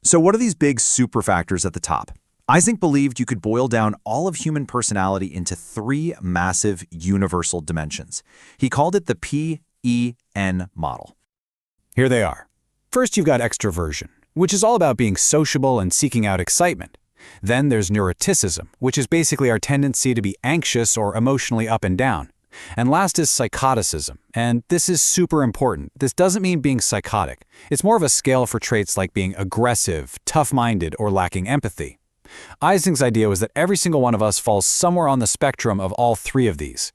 So what are these big super factors at the top? Eysenck believed you could boil down all of human personality into three massive universal dimensions. He called it the P-E-N model. Here they are. First, you've got extroversion, which is all about being sociable and seeking out excitement. Then there's neuroticism, which is basically our tendency to be anxious or emotionally up and down. And last is psychoticism, and this is super important. This doesn't mean being psychotic. It's more of a scale for traits like being aggressive, tough-minded, or lacking empathy. Eysenck's idea was that every single one of us falls somewhere on the spectrum of all three of these.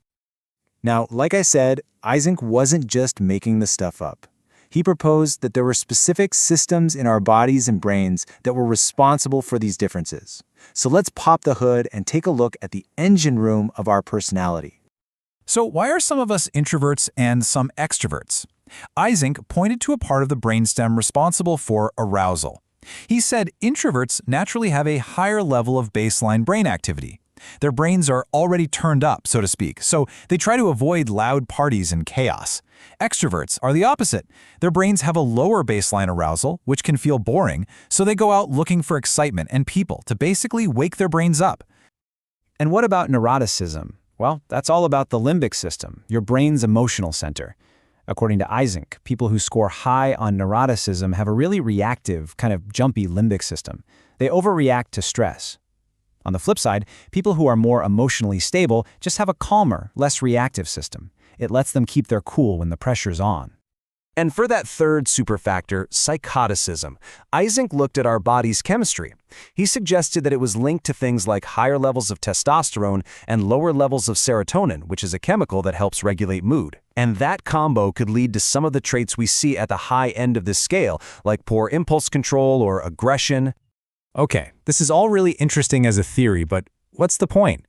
Now, like I said, Eysenck wasn't just making the stuff up. He proposed that there were specific systems in our bodies and brains that were responsible for these differences. So let's pop the hood and take a look at the engine room of our personality. So why are some of us introverts and some extroverts? Eysenck pointed to a part of the brainstem responsible for arousal. He said introverts naturally have a higher level of baseline brain activity. Their brains are already turned up, so to speak, so they try to avoid loud parties and chaos. Extroverts are the opposite. Their brains have a lower baseline arousal, which can feel boring, so they go out looking for excitement and people to basically wake their brains up. And what about neuroticism? Well, that's all about the limbic system, your brain's emotional center. According to Eysenck, people who score high on neuroticism have a really reactive, kind of jumpy limbic system. They overreact to stress. On the flip side, people who are more emotionally stable just have a calmer, less reactive system. It lets them keep their cool when the pressure's on. And for that third super factor, psychoticism, Eysenck looked at our body's chemistry. He suggested that it was linked to things like higher levels of testosterone and lower levels of serotonin, which is a chemical that helps regulate mood. And that combo could lead to some of the traits we see at the high end of this scale, like poor impulse control or aggression. Okay, this is all really interesting as a theory, but what's the point?